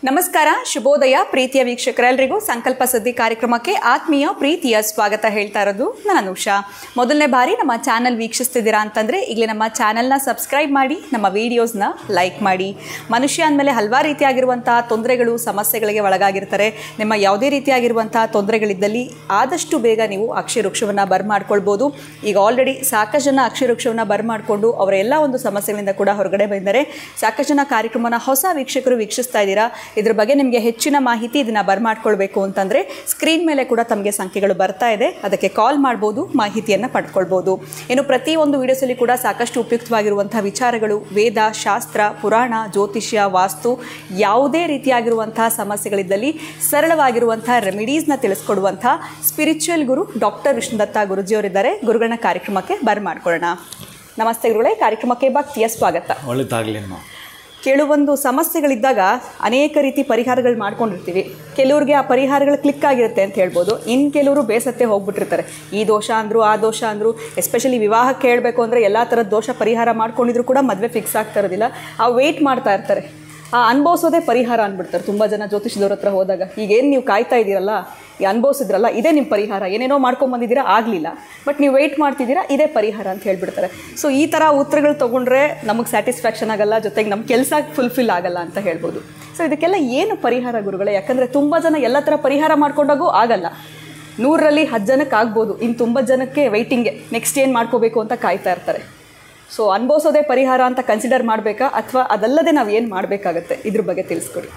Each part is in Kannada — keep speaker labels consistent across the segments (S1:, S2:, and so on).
S1: ನಮಸ್ಕಾರ, ಶುಭೋದಯ ಪ್ರೀತಿಯ ವೀಕ್ಷಕರೆಲ್ಲರಿಗೂ ಸಂಕಲ್ಪ ಸುದ್ದಿ ಕಾರ್ಯಕ್ರಮಕ್ಕೆ ಆತ್ಮೀಯ ಪ್ರೀತಿಯ ಸ್ವಾಗತ ಹೇಳ್ತಾ ಇರೋದು ನಾನು ಉಷಾ. ಮೊದಲನೇ ಬಾರಿ ನಮ್ಮ ಚಾನಲ್ ವೀಕ್ಷಿಸ್ತಿದ್ದೀರಾ ಅಂತಂದರೆ ಈಗಲೇ ನಮ್ಮ ಚಾನಲ್ನ ಸಬ್ಸ್ಕ್ರೈಬ್ ಮಾಡಿ, ನಮ್ಮ ವೀಡಿಯೋಸ್ನ ಲೈಕ್ ಮಾಡಿ. ಮನುಷ್ಯ ಅಂದಮೇಲೆ ಹಲವಾರು ರೀತಿಯಾಗಿರುವಂಥ ತೊಂದರೆಗಳು, ಸಮಸ್ಯೆಗಳಿಗೆ ಒಳಗಾಗಿರ್ತಾರೆ. ನಿಮ್ಮ ಯಾವುದೇ ರೀತಿಯಾಗಿರುವಂಥ ತೊಂದರೆಗಳಿದ್ದಲ್ಲಿ ಆದಷ್ಟು ಬೇಗ ನೀವು ಅಕ್ಷರವೃಕ್ಷವನ್ನು ಬರ್ಮಾಡ್ಕೊಳ್ಬೋದು. ಈಗ ಆಲ್ರೆಡಿ ಸಾಕಷ್ಟು ಜನ ಅಕ್ಷರವೃಕ್ಷವನ್ನು ಬರ್ಮಾಡಿಕೊಂಡು ಅವರ ಎಲ್ಲ ಒಂದು ಸಮಸ್ಯೆಗಳಿಂದ ಕೂಡ ಹೊರಗಡೆ ಬಂದರೆ ಸಾಕಷ್ಟು ಜನ ಕಾರ್ಯಕ್ರಮನ ಹೊಸ ವೀಕ್ಷಕರು ವೀಕ್ಷಿಸ್ತಾ ಇದ್ದೀರಾ. ಇದ್ರ ಬಗ್ಗೆ ನಿಮಗೆ ಹೆಚ್ಚಿನ ಮಾಹಿತಿ ಇದನ್ನು ಬರ್ಮಾಡ್ಕೊಳ್ಬೇಕು ಅಂತಂದರೆ ಸ್ಕ್ರೀನ್ ಮೇಲೆ ಕೂಡ ತಮಗೆ ಸಂಖ್ಯೆಗಳು ಬರ್ತಾ ಇದೆ, ಅದಕ್ಕೆ ಕಾಲ್ ಮಾಡ್ಬೋದು, ಮಾಹಿತಿಯನ್ನು ಪಡ್ಕೊಳ್ಬೋದು. ಇನ್ನು ಪ್ರತಿಯೊಂದು ವಿಡಿಯೋಸಲ್ಲಿ ಕೂಡ ಸಾಕಷ್ಟು ಉಪಯುಕ್ತವಾಗಿರುವಂಥ ವಿಚಾರಗಳು, ವೇದ, ಶಾಸ್ತ್ರ, ಪುರಾಣ, ಜ್ಯೋತಿಷ್ಯ, ವಾಸ್ತು, ಯಾವುದೇ ರೀತಿಯಾಗಿರುವಂಥ ಸಮಸ್ಯೆಗಳಿದ್ದಲ್ಲಿ ಸರಳವಾಗಿರುವಂಥ ರೆಮಿಡೀಸ್ನ ತಿಳಿಸ್ಕೊಡುವಂಥ ಸ್ಪಿರಿಚುವಲ್ ಗುರು ಡಾಕ್ಟರ್ ವಿಷ್ಣುದತ್ತ ಗುರುಜಿಯವರಿದ್ದಾರೆ. ಗುರುಗಳನ್ನ ಕಾರ್ಯಕ್ರಮಕ್ಕೆ ಬರ್ಮಾಡ್ಕೊಳ್ಳೋಣ. ನಮಸ್ತೆ ಗುರುಗಳೇ, ಕಾರ್ಯಕ್ರಮಕ್ಕೆ ಭಕ್ತಿಯ ಸ್ವಾಗತ.
S2: ಒಳ್ಳೆದಾಗಲಿ.
S1: ಕೆಲವೊಂದು ಸಮಸ್ಯೆಗಳಿದ್ದಾಗ ಅನೇಕ ರೀತಿ ಪರಿಹಾರಗಳು ಮಾಡ್ಕೊಂಡಿರ್ತೀವಿ. ಕೆಲವ್ರಿಗೆ ಆ ಪರಿಹಾರಗಳು ಕ್ಲಿಕ್ ಆಗಿರುತ್ತೆ ಅಂತ ಹೇಳ್ಬೋದು. ಇನ್ನು ಕೆಲವರು ಬೇಸತ್ತೆ ಹೋಗ್ಬಿಟ್ಟಿರ್ತಾರೆ. ಈ ದೋಷ ಅಂದರು, ಆ ದೋಷ ಅಂದರು. ಎಸ್ಪೆಷಲಿ ವಿವಾಹಕ್ಕೆ ಹೇಳಬೇಕು ಅಂದರೆ ಎಲ್ಲ ಥರದ ದೋಷ ಪರಿಹಾರ ಮಾಡ್ಕೊಂಡಿದ್ರು ಕೂಡ ಮದುವೆ ಫಿಕ್ಸ್ ಆಗ್ತಾ ಇರೋದಿಲ್ಲ. ಆ ವೆಯ್ಟ್ ಮಾಡ್ತಾ ಇರ್ತಾರೆ. ಆ ಅನುಭವಿಸೋದೇ ಪರಿಹಾರ ಅಂದ್ಬಿಡ್ತಾರೆ ತುಂಬ ಜನ ಜ್ಯೋತಿಷದವ್ರ ಹತ್ರ ಹೋದಾಗ. ಈಗೇನು ನೀವು ಕಾಯ್ತಾ ಇದ್ದೀರಲ್ಲ, ಈ ಅನುಭವಿಸಿದ್ರಲ್ಲ, ಇದೇ ನಿಮ್ಮ ಪರಿಹಾರ. ಏನೇನೋ ಮಾಡ್ಕೊಂಬಂದಿದ್ದೀರಾ, ಆಗಲಿಲ್ಲ, ಬಟ್ ನೀವು ವೆಯ್ಟ್ ಮಾಡ್ತಿದ್ದೀರಾ, ಇದೇ ಪರಿಹಾರ ಅಂತ ಹೇಳ್ಬಿಡ್ತಾರೆ. ಸೊ ಈ ಥರ ಉತ್ತರಗಳು ತೊಗೊಂಡ್ರೆ ನಮಗೆ ಸ್ಯಾಟಿಸ್ಫ್ಯಾಕ್ಷನ್ ಆಗಲ್ಲ, ಜೊತೆಗೆ ನಮ್ಮ ಕೆಲಸ ಫುಲ್ಫಿಲ್ ಆಗಲ್ಲ ಅಂತ ಹೇಳ್ಬೋದು. ಸೊ ಇದಕ್ಕೆಲ್ಲ ಏನು ಪರಿಹಾರ ಗುರುಗಳೇ? ಯಾಕಂದರೆ ತುಂಬ ಜನ ಎಲ್ಲ ಥರ ಪರಿಹಾರ ಮಾಡ್ಕೊಂಡಾಗೂ ಆಗಲ್ಲ. 100ರಲ್ಲಿ 10 ಜನಕ್ಕೆ ಆಗ್ಬೋದು, ಇನ್ನು ತುಂಬ ಜನಕ್ಕೆ ವೆಯ್ಟಿಂಗೆ, ನೆಕ್ಸ್ಟ್ ಏನು ಮಾಡ್ಕೋಬೇಕು ಅಂತ ಕಾಯ್ತಾ ಇರ್ತಾರೆ. ಸೊ ಅನುಭವಿಸೋದೇ ಪರಿಹಾರ ಅಂತ ಕನ್ಸಿಡರ್ ಮಾಡಬೇಕಾ, ಅಥವಾ ಅದಲ್ಲದೆ ನಾವು ಏನು ಮಾಡಬೇಕಾಗತ್ತೆ? ಇದ್ರ ಬಗ್ಗೆ ತಿಳಿಸ್ಕೊಡಿ.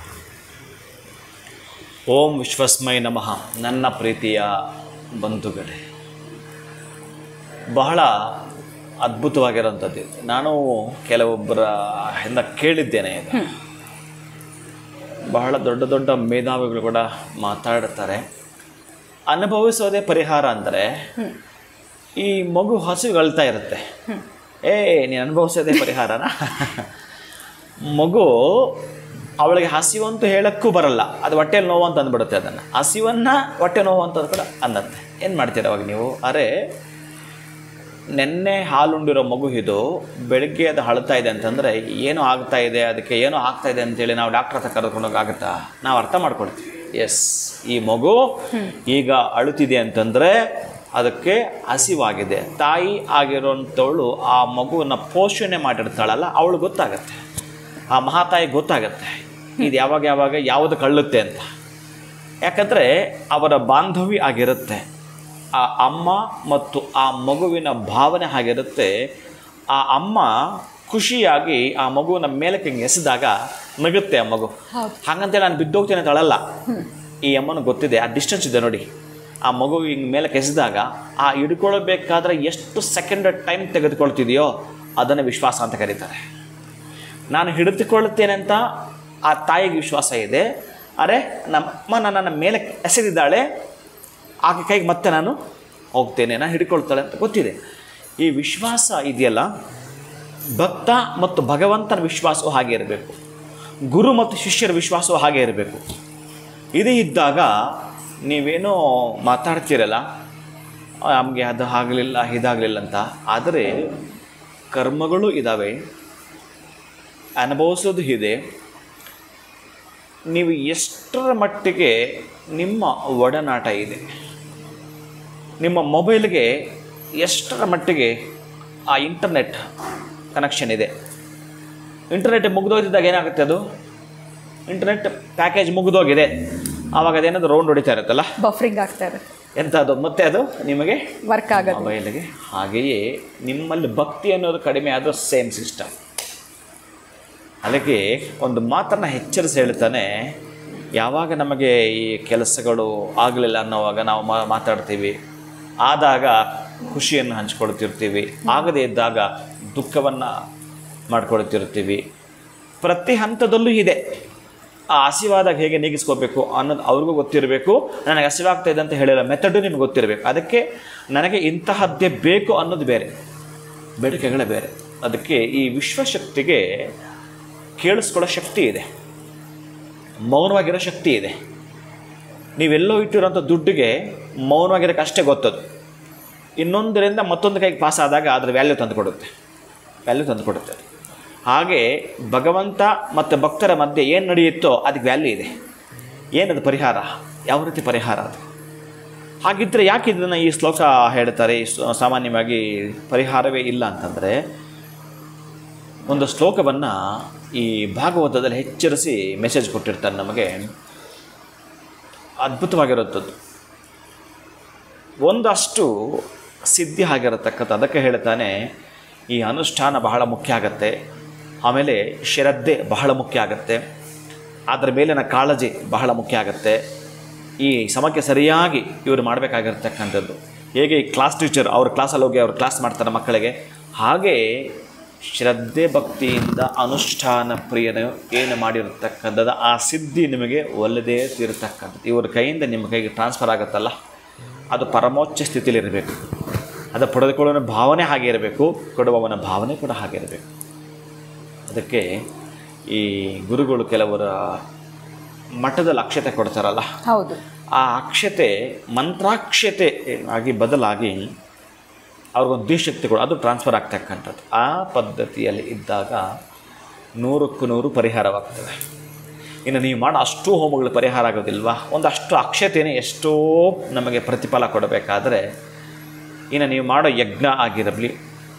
S2: ಓಂ ವಿಶ್ವಸ್ಮೈ ನಮಃ. ನನ್ನ ಪ್ರೀತಿಯ ಬಂಧುಗಳೇ, ಬಹಳ ಅದ್ಭುತವಾಗಿರೋಂಥದ್ದು. ನಾನು ಕೆಲವೊಬ್ಬರ ಹಿಂದೆ ಕೇಳಿದ್ದೇನೆ. ಬಹಳ ದೊಡ್ಡ ದೊಡ್ಡ ಮೇಧಾವಿಗಳು ಕೂಡ ಮಾತಾಡ್ತಾರೆ. ಅನುಭವಿಸೋದೇ ಪರಿಹಾರ ಅಂದರೆ, ಈ ಮಗು ಹಸುಗಳ್ತಾ ಇರುತ್ತೆ, ನೀನು ಅನುಭವಿಸೋದೇ ಪರಿಹಾರನ? ಮಗು ಅವಳಿಗೆ ಹಸಿವಂತೂ ಹೇಳೋಕ್ಕೂ ಬರಲ್ಲ, ಅದು ಹೊಟ್ಟೆಲಿ ನೋವು ಅಂತ ಅಂದ್ಬಿಡುತ್ತೆ. ಅದನ್ನು ಹಸಿವನ್ನು ಹೊಟ್ಟೆ ನೋವು ಅಂತ ಕೂಡ ಅನ್ನತ್ತೆ. ಏನು ಮಾಡ್ತೀರ ಅವಾಗ ನೀವು? ಅರೆ, ನೆನ್ನೆ ಹಾಲುಂಡಿರೋ ಮಗು ಇದು ಬೆಳಗ್ಗೆ ಅದು ಅಳ್ತಾ ಇದೆ ಅಂತಂದರೆ ಏನೋ ಆಗ್ತಾ ಇದೆ, ಅದಕ್ಕೆ ಏನೋ ಆಗ್ತಾ ಇದೆ ಅಂತೇಳಿ ನಾವು ಡಾಕ್ಟ್ರ್ ಹತ್ರ ಕರೆದುಕೊಂಡೋಗಾಗುತ್ತಾ? ನಾವು ಅರ್ಥ ಮಾಡ್ಕೊಳ್ತೀವಿ. ಎಸ್, ಈ ಮಗು ಈಗ ಅಳುತ್ತಿದೆ ಅಂತಂದರೆ ಅದಕ್ಕೆ ಹಸಿವಾಗಿದೆ. ತಾಯಿ ಆಗಿರೋಂಥವಳು ಆ ಮಗುವನ್ನು ಪೋಷಣೆ ಮಾಡಿರ್ತಾಳಲ್ಲ, ಅವಳು ಗೊತ್ತಾಗತ್ತೆ, ಆ ಮಹಾತಾಯಿ ಗೊತ್ತಾಗತ್ತೆ ಇದು ಯಾವಾಗ ಯಾವುದು ಕಳ್ಳುತ್ತೆ ಅಂತ. ಯಾಕಂದರೆ ಅವರ ಬಾಂಧವ್ಯ ಆಗಿರುತ್ತೆ. ಆ ಅಮ್ಮ ಮತ್ತು ಆ ಮಗುವಿನ ಭಾವನೆ ಆಗಿರುತ್ತೆ. ಆ ಅಮ್ಮ ಖುಷಿಯಾಗಿ ಆ ಮಗುವಿನ ಮೇಲಕ್ಕೆ ಹಿಂಗೆ ಎಸೆದಾಗ ನಗುತ್ತೆ ಆ ಮಗು. ಹಾಗಂತೇಳಿ ನಾನು ಬಿದ್ದೋಗ್ತೇನೆ ಅಂತ ಅಳಲ್ಲ. ಈ ಅಮ್ಮನಿಗೆ ಗೊತ್ತಿದೆ, ಆ ಡಿಸ್ಟೆನ್ಸ್ ಇದೆ ನೋಡಿ. ಆ ಮಗು ಹಿಂಗೆ ಮೇಲೆ ಕೆಸಿದಾಗ ಆ ಹಿಡ್ಕೊಳ್ಬೇಕಾದ್ರೆ ಎಷ್ಟು ಸೆಕೆಂಡ್ ಟೈಮ್ ತೆಗೆದುಕೊಳ್ತಿದೆಯೋ ಅದನ್ನು ವಿಶ್ವಾಸ ಅಂತ ಕರೀತಾರೆ. ನಾನು ಹಿಡಿದುಕೊಳ್ಳುತ್ತೇನೆ ಅಂತ ಆ ತಾಯಿಗೆ ವಿಶ್ವಾಸ ಇದೆ. ಅರೆ, ನಮ್ಮಮ್ಮ ನನ್ನನ್ನು ಮೇಲೆ ಎಸೆದಿದ್ದಾಳೆ, ಆಕೆ ಕೈಗೆ ಮತ್ತೆ ನಾನು ಹೋಗ್ತೇನೆ, ನಾನು ಹಿಡ್ಕೊಳ್ತಾಳೆ ಅಂತ ಗೊತ್ತಿದೆ. ಈ ವಿಶ್ವಾಸ ಇದೆಯಲ್ಲ, ಭಕ್ತ ಮತ್ತು ಭಗವಂತನ ವಿಶ್ವಾಸವೂ ಹಾಗೆ ಇರಬೇಕು, ಗುರು ಮತ್ತು ಶಿಷ್ಯರ ವಿಶ್ವಾಸವೂ ಹಾಗೆ ಇರಬೇಕು. ಇದು ಇದ್ದಾಗ ನೀವೇನೋ ಮಾತಾಡ್ತೀರಲ್ಲ, ನಮಗೆ ಅದು ಆಗಲಿಲ್ಲ, ಇದಾಗಲಿಲ್ಲ ಅಂತ. ಆದರೆ ಕರ್ಮಗಳು ಇದ್ದಾವೆ, ಅನುಭವಿಸೋದು ಇದೆ. ನೀವು ಎಷ್ಟರ ಮಟ್ಟಿಗೆ ನಿಮ್ಮ ಒಡನಾಟ ಇದೆ, ನಿಮ್ಮ ಮೊಬೈಲ್ಗೆ ಎಷ್ಟರ ಮಟ್ಟಿಗೆ ಆ ಇಂಟರ್ನೆಟ್ ಕನೆಕ್ಷನ್ ಇದೆ. ಇಂಟರ್ನೆಟ್ ಮುಗಿದೋಗಿದ್ದಾಗ ಏನಾಗುತ್ತೆ? ಅದು ಇಂಟರ್ನೆಟ್ ಪ್ಯಾಕೇಜ್ ಮುಗಿದೋಗಿದೆ, ಆವಾಗ ಅದೇನಾದ್ರು ರೌಂಡ್ ಹೊಡಿತಾ ಇರುತ್ತಲ್ಲ,
S1: ಬಫರಿಂಗ್ ಆಗ್ತಾ ಇರುತ್ತೆ.
S2: ಎಂಥದ್ದು ಮತ್ತೆ ಅದು ನಿಮಗೆ
S1: ವರ್ಕ್ ಆಗೋದು
S2: ಮೊಬೈಲಿಗೆ. ಹಾಗೆಯೇ ನಿಮ್ಮಲ್ಲಿ ಭಕ್ತಿ ಅನ್ನೋದು ಕಡಿಮೆ ಆದರೂ ಸೇಮ್ ಸಿಸ್ಟಮ್. ಅದಕ್ಕೆ ಒಂದು ಮಾತನ್ನು ಎಚ್ಚರಿಸಿ ಹೇಳ್ತಾನೆ, ಯಾವಾಗ ನಮಗೆ ಈ ಕೆಲಸಗಳು ಆಗಲಿಲ್ಲ ಅನ್ನೋವಾಗ ನಾವು ಮಾತಾಡ್ತೀವಿ, ಆದಾಗ ಖುಷಿಯನ್ನು ಹಂಚ್ಕೊಳ್ತಿರ್ತೀವಿ, ಆಗದೇ ಇದ್ದಾಗ ದುಃಖವನ್ನು ಮಾಡ್ಕೊಳ್ತಿರ್ತೀವಿ. ಪ್ರತಿ ಹಂತದಲ್ಲೂ ಇದೆ. ಆ ಹಸಿವಾದಾಗ ಹೇಗೆ ನೀಗಿಸ್ಕೋಬೇಕು ಅನ್ನೋದು ಅವ್ರಿಗೂ ಗೊತ್ತಿರಬೇಕು. ನನಗೆ ಹಸಿವಾಗ್ತಾ ಇದೆ ಅಂತ ಹೇಳಿರೋ ಮೆಥಡು ನಿಮ್ಗೆ ಗೊತ್ತಿರಬೇಕು. ಅದಕ್ಕೆ ನನಗೆ ಇಂತಹದ್ದೇ ಬೇಕು ಅನ್ನೋದು ಬೇರೆ, ಬೇಡಿಕೆಗಳೇ ಬೇರೆ. ಅದಕ್ಕೆ ಈ ವಿಶ್ವಶಕ್ತಿಗೆ ಕೇಳಿಸ್ಕೊಳ್ಳೋ ಶಕ್ತಿ ಇದೆ, ಮೌನವಾಗಿರೋ ಶಕ್ತಿ ಇದೆ. ನೀವೆಲ್ಲೋ ಇಟ್ಟಿರೋಂಥ ದುಡ್ಡಿಗೆ ಮೌನವಾಗಿರೋಕ್ಕೆ ಅಷ್ಟೇ ಗೊತ್ತದು. ಇನ್ನೊಂದರಿಂದ ಮತ್ತೊಂದು ಕೈಗೆ ಪಾಸ್ ಆದಾಗ ಅದರ ವ್ಯಾಲ್ಯೂ ತಂದುಕೊಡುತ್ತೆ. ಹಾಗೆ ಭಗವಂತ ಮತ್ತು ಭಕ್ತರ ಮಧ್ಯೆ ಏನು ನಡೆಯುತ್ತೋ ಅದಕ್ಕೆ ವ್ಯಾಲ್ಯೂ ಇದೆ. ಏನದು ಪರಿಹಾರ, ಯಾವ ರೀತಿ ಪರಿಹಾರ ಅದು? ಹಾಗಿದ್ದರೆ ಯಾಕೆ ಇದನ್ನು ಈ ಶ್ಲೋಕ ಹೇಳ್ತಾರೆ? ಸಾಮಾನ್ಯವಾಗಿ ಪರಿಹಾರವೇ ಇಲ್ಲ ಅಂತಂದರೆ, ಒಂದು ಶ್ಲೋಕವನ್ನು ಈ ಭಾಗವತದಲ್ಲಿ ಎಚ್ಚರಿಸಿ ಮೆಸೇಜ್ ಕೊಟ್ಟಿರ್ತಾರೆ ನಮಗೆ. ಅದ್ಭುತವಾಗಿರುತ್ತದ್ದು, ಒಂದಷ್ಟು ಸಿದ್ಧಿ ಆಗಿರತಕ್ಕಂಥ. ಅದಕ್ಕೆ ಹೇಳ್ತಾನೆ, ಈ ಅನುಷ್ಠಾನ ಬಹಳ ಮುಖ್ಯ ಆಗತ್ತೆ, ಆಮೇಲೆ ಶ್ರದ್ಧೆ ಬಹಳ ಮುಖ್ಯ ಆಗತ್ತೆ, ಅದರ ಮೇಲಿನ ಕಾಳಜಿ ಬಹಳ ಮುಖ್ಯ ಆಗತ್ತೆ. ಈ ಸಮಕ್ಕೆ ಸರಿಯಾಗಿ ಇವರು ಮಾಡಬೇಕಾಗಿರ್ತಕ್ಕಂಥದ್ದು. ಹೇಗೆ ಈ ಕ್ಲಾಸ್ ಟೀಚರ್ ಅವ್ರ ಕ್ಲಾಸಲ್ಲಿ ಹೋಗಿ ಅವ್ರು ಕ್ಲಾಸ್ ಮಾಡ್ತಾರೆ ಮಕ್ಕಳಿಗೆ, ಹಾಗೇ ಶ್ರದ್ಧೆ ಭಕ್ತಿಯಿಂದ ಅನುಷ್ಠಾನ ಪ್ರಿಯನು ಏನು ಮಾಡಿರ್ತಕ್ಕಂಥದ್ದು ಆ ಸಿದ್ಧಿ ನಿಮಗೆ ಒಲ್ಲದೇ ತೀರತಕ್ಕಂಥದ್ದು. ಇವ್ರ ಕೈಯಿಂದ ನಿಮ್ಮ ಕೈಗೆ ಟ್ರಾನ್ಸ್ಫರ್ ಆಗುತ್ತಲ್ಲ, ಅದು ಪರಮೋಚ್ಚ ಸ್ಥಿತಿಲಿರಬೇಕು. ಅದು ಪಡೆದುಕೊಳ್ಳೋ ಭಾವನೆ ಹಾಗೆ ಇರಬೇಕು, ಕೊಡುವವನ ಭಾವನೆ ಕೂಡ ಹಾಗೆ ಇರಬೇಕು. ಅದಕ್ಕೆ ಈ ಗುರುಗಳು ಕೆಲವರ ಮಠದಲ್ಲಿ ಅಕ್ಷತೆ ಕೊಡ್ತಾರಲ್ಲ,
S1: ಹೌದು, ಆ
S2: ಅಕ್ಷತೆ ಮಂತ್ರಾಕ್ಷತೆ ಆಗಿ ಬದಲಾಗಿ ಅವ್ರಿಗೊಂದು ದಿಶಕ್ತಿ ಕೊಡು, ಅದು ಟ್ರಾನ್ಸ್ಫರ್ ಆಗ್ತಕ್ಕಂಥದ್ದು. ಆ ಪದ್ಧತಿಯಲ್ಲಿ ಇದ್ದಾಗ 100ಕ್ಕೂ 100 ಪರಿಹಾರವಾಗ್ತದೆ. ಇನ್ನು ನೀವು ಮಾಡೋ ಅಷ್ಟೂ ಹೋಮಗಳು ಪರಿಹಾರ ಆಗೋದಿಲ್ವಾ? ಒಂದಷ್ಟು ಅಕ್ಷತೆಯೇ ಎಷ್ಟೋ ನಮಗೆ ಪ್ರತಿಫಲ ಕೊಡಬೇಕಾದ್ರೆ, ಇನ್ನು ನೀವು ಮಾಡೋ ಯಜ್ಞ ಆಗಿರಲಿ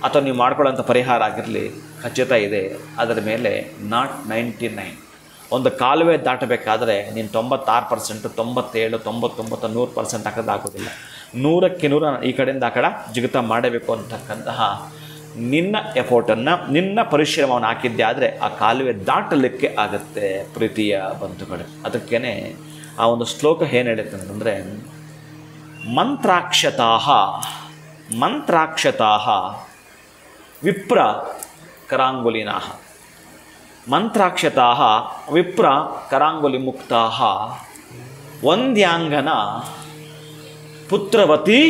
S2: ಅಥವಾ ನೀವು ಮಾಡ್ಕೊಳ್ಳೋಂಥ ಪರಿಹಾರ ಆಗಿರಲಿ, ಖಚಿತ ಇದೆ ಅದರ ಮೇಲೆ ನಾಟ್ 99. ಒಂದು ಕಾಲುವೆ ದಾಟಬೇಕಾದ್ರೆ ನೀನು 96%, 97, 99, 100% ಹಾಕೋದಾಗೋದಿಲ್ಲ. 100ಕ್ಕೆ 100 ಈ ಕಡೆಯಿಂದ ಆ ಕಡೆ ಜಿಗಿತ ಮಾಡಬೇಕು ಅಂತಕ್ಕಂತಹ ನಿನ್ನ ಎಫೋರ್ಟನ್ನು, ನಿನ್ನ ಪರಿಶ್ರಮವನ್ನು ಹಾಕಿದ್ದೆ ಆದರೆ ಆ ಕಾಲುವೆ ದಾಟಲಿಕ್ಕೆ ಆಗುತ್ತೆ ಪ್ರೀತಿಯ ಬಂಧುಗಳು. ಅದಕ್ಕೇ ಆ ಒಂದು ಶ್ಲೋಕ ಏನು ಹೇಳುತ್ತೆ ಅಂತಂದರೆ, ಮಂತ್ರಾಕ್ಷತಾಃ ವಿಪ್ರ ಕರಾಂಗುಲಿನಾಃ, ಮಂತ್ರಾಕ್ಷತಾಃ ವಿಪ್ರ ಕರಾಂಗುಲಿ ಮುಕ್ತಾಃ ವಂದ್ಯಾಂಗನ ಪುತ್ರವತಿ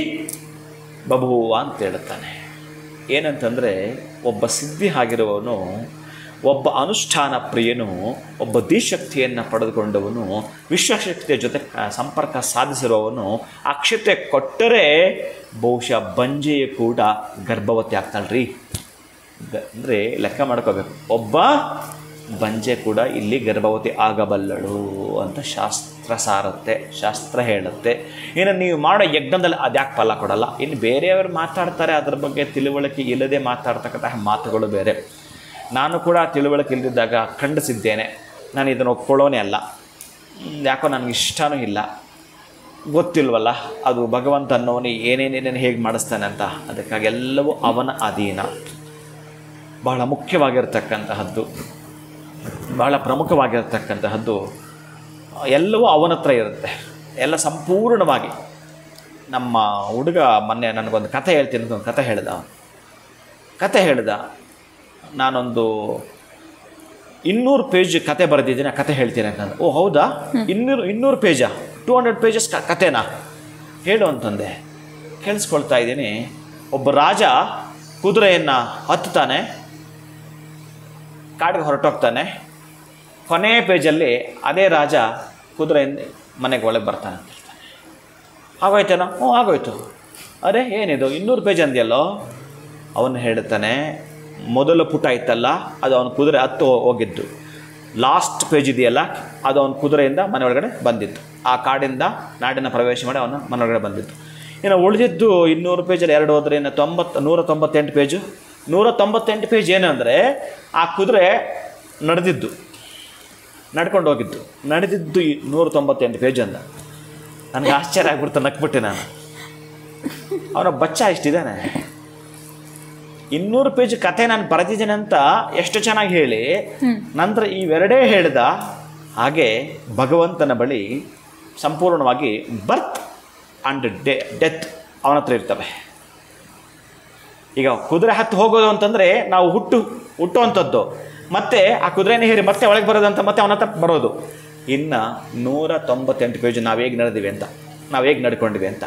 S2: ಬಭೂವ ಅಂತ ಹೇಳ್ತಾನೆ. ಏನಂತಂದರೆ, ಒಬ್ಬ ಸಿದ್ಧಿ ಆಗಿರುವವನು, ಒಬ್ಬ ಅನುಷ್ಠಾನ ಪ್ರಿಯನು, ಒಬ್ಬ ದಿಶಕ್ತಿಯನ್ನು ಪಡೆದುಕೊಂಡವನು, ವಿಶ್ವಶಕ್ತಿಯ ಜೊತೆ ಸಂಪರ್ಕ ಸಾಧಿಸಿರುವವನು ಅಕ್ಷತೆ ಕೊಟ್ಟರೆ ಬಹುಶಃ ಬಂಜೆಯು ಕೂಡ ಗರ್ಭವತಿ ಆಗ್ತಾಳ್ರಿ. ಅಂದರೆ ಲೆಕ್ಕ ಮಾಡ್ಕೋಬೇಕು, ಒಬ್ಬ ಬಂಜೆ ಕೂಡ ಇಲ್ಲಿ ಗರ್ಭವತಿ ಆಗಬಲ್ಲಳು ಅಂತ ಶಾಸ್ತ್ರ ಸಾರುತ್ತೆ, ಶಾಸ್ತ್ರ ಹೇಳುತ್ತೆ. ಇನ್ನು ನೀವು ಮಾಡೋ ಯಜ್ಞದಲ್ಲಿ ಅದ್ಯಾಕೆ ಫಲ ಕೊಡಲ್ಲ? ಇನ್ನು ಬೇರೆಯವರು ಮಾತಾಡ್ತಾರೆ, ಅದ್ರ ಬಗ್ಗೆ ತಿಳುವಳಿಕೆ ಇಲ್ಲದೆ ಮಾತಾಡ್ತಕ್ಕಂತಹ ಮಾತುಗಳು ಬೇರೆ. ನಾನು ಕೂಡ ತಿಳುವಳಿಕೆ ಇಲ್ಲದಿದ್ದಾಗ ಖಂಡಿಸಿದ್ದೇನೆ. ನಾನು ಇದನ್ನು ಒಪ್ಕೊಳ್ಳೋನೇ ಅಲ್ಲ, ಯಾಕೋ ನನಗೆ ಇಷ್ಟನೂ ಇಲ್ಲ, ಗೊತ್ತಿಲ್ವಲ್ಲ ಅದು ಭಗವಂತ ಅನ್ನೋನು ಏನೇನೇನೇನು ಹೇಗೆ ಮಾಡಿಸ್ತಾನೆ ಅಂತ. ಅದಕ್ಕಾಗಿ ಎಲ್ಲವೂ ಅವನ ಅಧೀನ. ಬಹಳ ಮುಖ್ಯವಾಗಿರ್ತಕ್ಕಂತಹದ್ದು, ಬಹಳ ಪ್ರಮುಖವಾಗಿರ್ತಕ್ಕಂತಹದ್ದು ಎಲ್ಲವೂ ಅವನ ಹತ್ರ ಇರುತ್ತೆ, ಎಲ್ಲ ಸಂಪೂರ್ಣವಾಗಿ. ನಮ್ಮ ಹುಡುಗ ಮೊನ್ನೆ ನನಗೊಂದು ಕಥೆ ಹೇಳ್ತೀನಿ ಅಂತ ಒಂದು ಕಥೆ ಹೇಳ್ದ. ನಾನೊಂದು 200 ಪೇಜ್ ಕತೆ ಬರೆದಿದ್ದೀನಿ, ಆ ಕತೆ ಹೇಳ್ತೀನಿ ಅಂತಂದು. ಓ ಹೌದಾ, 200 ಪೇಜಾ? 200 ಪೇಜಸ್ ಕತೆನಾ ಹೇಳು ಅಂತಂದೆ. ಕೇಳಿಸ್ಕೊಳ್ತಾ ಇದ್ದೀನಿ. ಒಬ್ಬ ರಾಜ ಕುದುರೆಯನ್ನು ಹತ್ತುತ್ತಾನೆ, ಕಾಡಿಗೆ ಹೊರಟೋಗ್ತಾನೆ. ಕೊನೆಯ ಪೇಜಲ್ಲಿ ಅದೇ ರಾಜ ಕುದುರೆಯಿಂದ ಮನೆಗೆ ಒಳಗೆ ಬರ್ತಾನೆ ಅಂತ ಹೇಳ್ತಾನೆ. ಆಗೋಯ್ತೇನೋ? ಹ್ಞೂ ಆಗೋಯ್ತು. ಅರೆ ಏನಿದು 200 ಪೇಜ್ ಅಂದ್ಯಲ್ಲೋ? ಅವನು ಹೇಳ್ತಾನೆ, ಮೊದಲ ಪುಟ ಇತ್ತಲ್ಲ ಅದು ಅವನ ಕುದುರೆ ಹತ್ತು ಹೋಗಿದ್ದು, ಲಾಸ್ಟ್ ಪೇಜ್ ಇದೆಯಲ್ಲ ಅದು ಅವನ ಕುದುರೆಯಿಂದ ಮನೆ ಒಳಗಡೆ ಬಂದಿತ್ತು, ಆ ಕಾಡಿಂದ ನಾಡಿನ ಪ್ರವೇಶ ಮಾಡಿ ಅವನ ಮನೆ ಒಳಗಡೆ ಬಂದಿತ್ತು. ಇನ್ನು ಉಳಿದಿದ್ದು 200 ಪೇಜಲ್ಲಿ 2 ಹೋದರೆ ಇನ್ನು 198 ಪೇಜು. 198 ಪೇಜ್ ಏನಂದರೆ ಆ ಕುದುರೆ ನಡ್ಕೊಂಡು ಹೋಗಿದ್ದು 198 ಪೇಜ್ ಅಂದ. ನನಗೆ ಆಶ್ಚರ್ಯ ಆಗ್ಬಿಡ್ತಾ, ನಕ್ಬಿಟ್ಟೆ ನಾನು. ಅವನ ಬಚ್ಚ ಇಷ್ಟಿದ್ದಾನೆ, 200 ಪೇಜ್ ಕತೆ ನಾನು ಬರೆದಿದ್ದೇನೆ ಅಂತ ಎಷ್ಟು ಚೆನ್ನಾಗಿ ಹೇಳಿ ನಂತರ ಇವೆರಡೇ ಹೇಳ್ದ. ಹಾಗೆ ಭಗವಂತನ ಬಳಿ ಸಂಪೂರ್ಣವಾಗಿ ಬರ್ತ್ ಆ್ಯಂಡ್ ಡೆತ್ ಅವನ ಹತ್ರ ಇರ್ತವೆ. ಈಗ ಕುದುರೆ ಹತ್ತು ಹೋಗೋದು ಅಂತಂದರೆ ನಾವು ಹುಟ್ಟುವಂಥದ್ದು, ಮತ್ತೆ ಆ ಕುದುರೆನೇ ಹೇರಿ ಮತ್ತೆ ಒಳಗೆ ಬರೋದಂತ ಮತ್ತೆ ಅವನ ಹತ್ರ ಬರೋದು. ಇನ್ನು 198 ಪೇಜ್ ನಾವು ಹೇಗೆ ನಡ್ಕೊಂಡಿವಿ ಅಂತ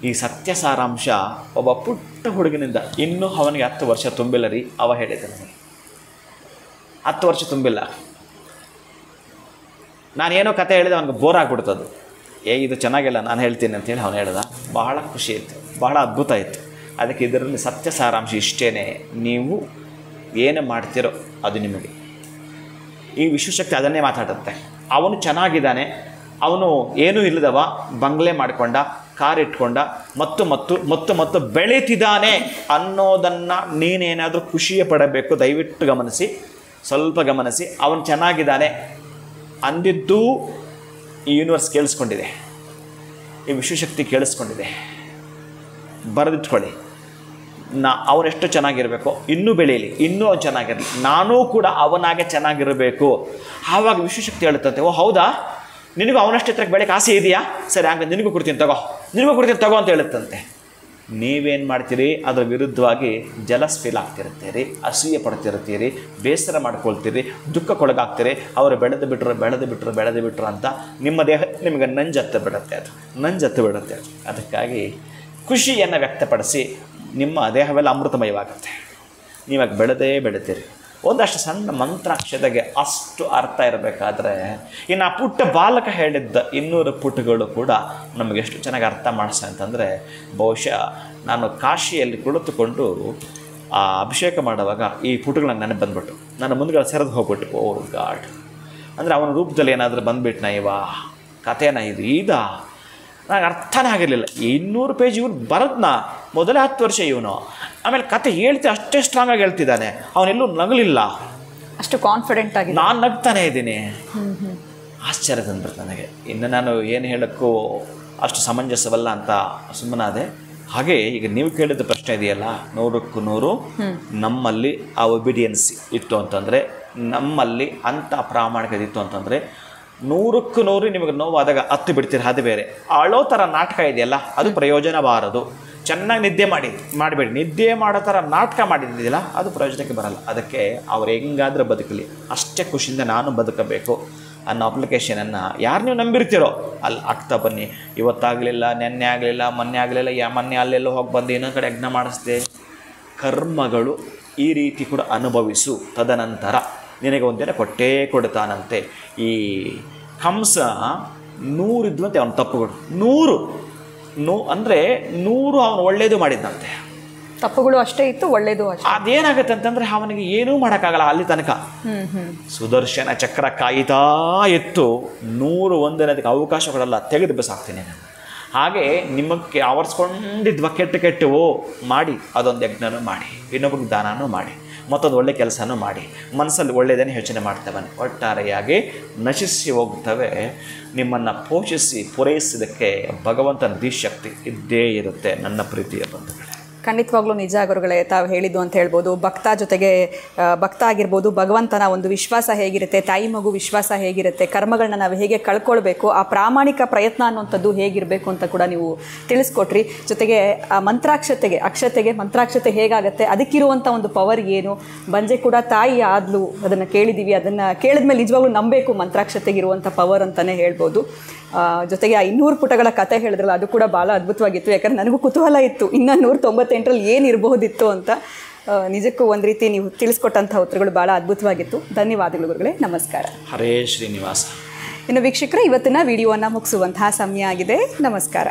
S2: ಈ ಸತ್ಯ ಸಾರಾಂಶ ಒಬ್ಬ ಪುಟ್ಟ ಹುಡುಗನಿಂದ, ಇನ್ನೂ ಅವನಿಗೆ 10 ವರ್ಷ ತುಂಬಿಲ್ಲ ರೀ. ಅವ ಹೇಳಿದ್ದೆ ನನಗೆ 10 ವರ್ಷ ತುಂಬಿಲ್ಲ. ನಾನೇನೋ ಕತೆ ಹೇಳಿದೆ, ಅವನಿಗೆ ಬೋರ್ ಆಗ್ಬಿಡ್ತದು. ಇದು ಚೆನ್ನಾಗಿಲ್ಲ, ನಾನು ಹೇಳ್ತೀನಿ ಅಂತೇಳಿ ಅವನು ಹೇಳ್ದ. ಬಹಳ ಖುಷಿ ಇತ್ತು, ಬಹಳ ಅದ್ಭುತ ಇತ್ತು. ಅದಕ್ಕೆ ಇದರಲ್ಲಿ ಸತ್ಯ ಸಾರಾಂಶ ಇಷ್ಟೇ, ನೀವು ಏನು ಮಾಡ್ತೀರೋ ಅದು ನಿಮಗೆ. ಈ ವಿಶ್ವಶಕ್ತಿ ಅದನ್ನೇ ಮಾತಾಡುತ್ತೆ. ಅವನು ಚೆನ್ನಾಗಿದ್ದಾನೆ, ಅವನು ಏನೂ ಇಲ್ಲದವ, ಬಂಗ್ಲೆ ಮಾಡಿಕೊಂಡ, ಕಾರ್ ಇಟ್ಕೊಂಡ, ಮತ್ತು ಬೆಳೀತಿದ್ದಾನೆ ಅನ್ನೋದನ್ನು ನೀನೇನಾದರೂ ಖುಷಿಯ ಪಡಬೇಕು. ದಯವಿಟ್ಟು ಗಮನಿಸಿ, ಸ್ವಲ್ಪ ಗಮನಿಸಿ. ಅವನು ಚೆನ್ನಾಗಿದ್ದಾನೆ ಅಂದಿದ್ದು ಈ ಯೂನಿವರ್ಸ್ ಕೇಳಿಸ್ಕೊಂಡಿದೆ, ಈ ವಿಶ್ವಶಕ್ತಿ ಕೇಳಿಸ್ಕೊಂಡಿದೆ. ಬರೆದಿಟ್ಕೊಳ್ಳಿ, ಅವನೆಷ್ಟು ಚೆನ್ನಾಗಿರಬೇಕು, ಇನ್ನೂ ಬೆಳೀಲಿ, ಇನ್ನೂ ಅವನು ಚೆನ್ನಾಗಿರಲಿ, ನಾನೂ ಕೂಡ ಅವನಾಗೆ ಚೆನ್ನಾಗಿರಬೇಕು. ಆವಾಗ ವಿಶ್ವಶಕ್ತಿ ಹೇಳುತ್ತಂತೆ, ಓ ಹೌದಾ, ನಿನಗೂ ಅವನಷ್ಟು ಎತ್ತರಕ್ಕೆ ಬೆಳಕ್ಕೆ ಆಸೆ ಇದೆಯಾ, ಸರಿ ಹಂಗೆ ನಿನಗೂ ಕೊಡ್ತೀನಿ ತಗೋ ಅಂತ ಹೇಳುತ್ತಂತೆ. ನೀವೇನು ಮಾಡ್ತೀರಿ, ಅದರ ವಿರುದ್ಧವಾಗಿ ಜಲಸ್ ಫೀಲ್ ಆಗ್ತಿರ್ತೀರಿ, ಅಸೂಯೆ ಪಡ್ತಿರ್ತೀರಿ, ಬೇಸರ ಮಾಡ್ಕೊಳ್ತೀರಿ, ದುಃಖಕ್ಕೊಳಗಾಗ್ತೀರಿ. ಅವರು ಬೆಳೆದು ಬಿಟ್ಟರು ಅಂತ ನಿಮ್ಮ ದೇಹ ನಿಮಗೆ ನಂಜತ್ತು ಬಿಡುತ್ತೆ. ಅದಕ್ಕಾಗಿ ಖುಷಿಯನ್ನು ವ್ಯಕ್ತಪಡಿಸಿ ನಿಮ್ಮ ದೇಹವೆಲ್ಲ ಅಮೃತಮಯವಾಗುತ್ತೆ. ನೀವಾಗ ಬೆಳೆತೀರಿ. ಒಂದಷ್ಟು ಸಣ್ಣ ಮಂತ್ರಾಕ್ಷತೆಗೆ ಅಷ್ಟು ಅರ್ಥ ಇರಬೇಕಾದ್ರೆ ಇನ್ನು ಆ ಪುಟ್ಟ ಬಾಲಕ ಹೇಳಿದ್ದ 200 ಪುಟಗಳು ಕೂಡ ನಮಗೆ ಎಷ್ಟು ಚೆನ್ನಾಗಿ ಅರ್ಥ ಮಾಡಿಸ ಅಂತಂದರೆ, ಬಹುಶಃ ನಾನು ಕಾಶಿಯಲ್ಲಿ ಕುಳಿತುಕೊಂಡು ಆ ಅಭಿಷೇಕ ಮಾಡುವಾಗ ಈ ಪುಟಗಳನ್ನ ನನಗೆ ಬಂದ್ಬಿಟ್ಟು ನನ್ನ ಮುಂದುಗಡೆ ಸೆರೆದು ಹೋಗ್ಬಿಟ್ಟು, ಓ ಗಾಡ್, ಅಂದರೆ ಅವನ ರೂಪದಲ್ಲಿ ಏನಾದರೂ ಬಂದುಬಿಟ್ನ ಕಥೆನ ಇದಾ ನನಗೆ ಅರ್ಥನೇ ಆಗಿರಲಿಲ್ಲ. 200 ಪೇಜ್ ಇವನು ಬರೋದ್ನ ಮೊದಲೇ 10 ವರ್ಷ ಇವನು, ಆಮೇಲೆ ಕತೆ ಅಷ್ಟೇ ಸ್ಟ್ರಾಂಗಾಗಿ ಹೇಳ್ತಿದ್ದಾನೆ. ಅವನೆಲ್ಲೂ ನಗಲಿಲ್ಲ,
S1: ಅಷ್ಟು ಕಾನ್ಫಿಡೆಂಟ್ ಆಗಿ
S2: ನಾನು ನಗ್ತಾನೇ ಇದ್ದೀನಿ. ಆಶ್ಚರ್ಯ ತಂದ್ಬಿಡ್ತು ನನಗೆ. ಇನ್ನು ನಾನು ಏನು ಹೇಳೋಕ್ಕೂ ಅಷ್ಟು ಸಮಂಜಸವಲ್ಲ ಅಂತ ಸುಮ್ಮನಾದೆ. ಹಾಗೆ ಈಗ ನೀವು ಕೇಳಿದ ಪ್ರಶ್ನೆ ಇದೆಯಲ್ಲ, 100ಕ್ಕೂ 100 ನಮ್ಮಲ್ಲಿ ಆ ಒಬಿಡಿಯನ್ಸಿ ಇತ್ತು ಅಂತಂದರೆ, ನಮ್ಮಲ್ಲಿ ಅಂಥ ಪ್ರಾಮಾಣಿಕತೆ ಇತ್ತು ಅಂತಂದರೆ 100ಕ್ಕೂ 100 ನಿಮಗೆ ನೋವಾದಾಗ 10 ಬಿಡ್ತೀರ, ಅದು ಬೇರೆ. ಅಳೋ ಥರ ನಾಟಕ ಇದೆಯಲ್ಲ, ಅದು ಪ್ರಯೋಜನ ಬಾರದು. ಚೆನ್ನಾಗಿ ಮಾಡಬೇಡಿ. ನಿದ್ದೆ ಮಾಡೋ ಥರ ನಾಟಕ ಮಾಡಿದ್ದಿಲ್ಲ, ಅದು ಪ್ರಯೋಜನಕ್ಕೆ ಬರಲ್ಲ. ಅದಕ್ಕೆ ಅವ್ರು ಹೆಂಗಾದ್ರೆ ಬದುಕಲಿ, ಅಷ್ಟೇ ಖುಷಿಯಿಂದ ನಾನು ಬದುಕಬೇಕು ಅನ್ನೋ ಅಪ್ಲಿಕೇಶನನ್ನು ಯಾರು ನೀವು ನಂಬಿರ್ತೀರೋ ಅಲ್ಲಿ ಆಗ್ತಾ ಬನ್ನಿ. ಇವತ್ತಾಗಲಿಲ್ಲ, ನೆನ್ನೆ ಆಗಲಿಲ್ಲ, ಮೊನ್ನೆ ಆಗಲಿಲ್ಲ, ಮೊನ್ನೆ ಅಲ್ಲೆಲ್ಲೋ ಹೋಗಿ ಬಂದು ಇನ್ನೊಂದು ಕಡೆ ಯಜ್ಞ ಮಾಡಿಸ್ದೆ. ಕರ್ಮಗಳು ಈ ರೀತಿ ಕೂಡ ಅನುಭವಿಸು, ತದನಂತರ ನಿನಗೆ ಒಂದಿನ ಕೊಡ್ತಾನಂತೆ. ಈ ಕಂಸ 100 ಇದ್ವಂತೆ ಅವನ ತಪ್ಪುಗಳು, 100 ಅಂದರೆ 100 ಅವನು ಒಳ್ಳೇದು ಮಾಡಿದ್ದಂತೆ,
S1: ತಪ್ಪುಗಳು ಅಷ್ಟೇ ಇತ್ತು, ಒಳ್ಳೇದು ಅಷ್ಟೇ.
S2: ಅದೇನಾಗುತ್ತೆ ಅಂತಂದರೆ ಅವನಿಗೆ ಏನೂ ಮಾಡೋಕ್ಕಾಗಲ್ಲ ಅಲ್ಲಿ ತನಕ. ಸುದರ್ಶನ ಚಕ್ರ ಕಾಯ್ತಾ ಇತ್ತು, 101 ಅದಕ್ಕೆ ಅವಕಾಶ ಕೊಡಲ್ಲ, ತೆಗೆದು ಬಿಸಾಕ್ತೀನಿ ನಾನು. ಹಾಗೆ ನಿಮಗೆ ಆವರಿಸ್ಕೊಂಡಿದ್ವ ಕೆಟ್ಟವು ಮಾಡಿ, ಅದೊಂದು ಯಜ್ಞನೂ ಮಾಡಿ, ಇನ್ನೊಬ್ಬರಿಗೆ ದಾನನೂ ಮಾಡಿ, ಮತ್ತೊಂದು ಒಳ್ಳೆ ಕೆಲಸನೂ ಮಾಡಿ, ಮನಸ್ಸಲ್ಲಿ ಒಳ್ಳೆಯದನ್ನೇ ಯೋಚನೆ ಮಾಡ್ತವೆ. ಒಟ್ಟಾರೆಯಾಗಿ ನಶಿಸಿ ಹೋಗ್ತವೆ. ನಿಮ್ಮನ್ನು ಪೋಷಿಸಿ ಪೂರೈಸಿದ್ದಕ್ಕೆ ಭಗವಂತನ ದಿಶಕ್ತಿ ಇದ್ದೇ ಇರುತ್ತೆ ನನ್ನ ಪ್ರೀತಿಯ ಬಂಧುಗಳೇ.
S1: ಖಂಡಿತವಾಗ್ಲೂ ನಿಜ ಗುರುಗಳೇ, ತಾವು ಹೇಳಿದ್ದು ಅಂತ ಹೇಳ್ಬೋದು. ಭಕ್ತ ಆಗಿರ್ಬೋದು, ಭಗವಂತನ ಒಂದು ವಿಶ್ವಾಸ ಹೇಗಿರುತ್ತೆ, ತಾಯಿ ಮಗು ವಿಶ್ವಾಸ ಹೇಗಿರುತ್ತೆ, ಕರ್ಮಗಳನ್ನ ನಾವು ಹೇಗೆ ಕಳ್ಕೊಳ್ಬೇಕು, ಆ ಪ್ರಾಮಾಣಿಕ ಪ್ರಯತ್ನ ಅನ್ನುವಂಥದ್ದು ಹೇಗಿರಬೇಕು ಅಂತ ಕೂಡ ನೀವು ತಿಳಿಸ್ಕೊಟ್ರಿ. ಜೊತೆಗೆ ಆ ಮಂತ್ರಾಕ್ಷತೆ ಹೇಗಾಗುತ್ತೆ, ಅದಕ್ಕಿರುವಂಥ ಒಂದು ಪವರ್ ಏನು, ಬಂಜೆ ಕೂಡ ತಾಯಿ ಆದ್ಲು, ಅದನ್ನು ಕೇಳಿದ್ದೀವಿ. ಅದನ್ನು ಕೇಳಿದ್ಮೇಲೆ ನಿಜವಾಗ್ಲೂ ನಂಬಬೇಕು ಮಂತ್ರಾಕ್ಷತೆಗಿರುವಂಥ ಪವರ್ ಅಂತಲೇ ಹೇಳ್ಬೋದು. ಜೊತೆಗೆ ಆ 200 ಪುಟಗಳ ಕತೆ ಹೇಳಿದ್ರಲ್ಲ, ಅದು ಕೂಡ ಭಾಳ ಅದ್ಭುತವಾಗಿತ್ತು. ಯಾಕಂದರೆ ನನಗೂ ಕುತೂಹಲ ಇತ್ತು, ಇನ್ನು 198ರಲ್ಲಿ ಏನಿರಬಹುದಿತ್ತು ಅಂತ. ನಿಜಕ್ಕೂ ಒಂದು ರೀತಿ ನೀವು ತಿಳಿಸ್ಕೊಟ್ಟಂಥ ಉತ್ತರಗಳು ಭಾಳ ಅದ್ಭುತವಾಗಿತ್ತು. ಧನ್ಯವಾದಗಳು ಗುರುಗಳೇ, ನಮಸ್ಕಾರ.
S2: ಹರೇ ಶ್ರೀನಿವಾಸ.
S1: ಇನ್ನು ವೀಕ್ಷಕರೇ, ಇವತ್ತಿನ ವಿಡಿಯೋವನ್ನು ಮುಗಿಸುವಂತಹ ಸಮಯ ಆಗಿದೆ. ನಮಸ್ಕಾರ.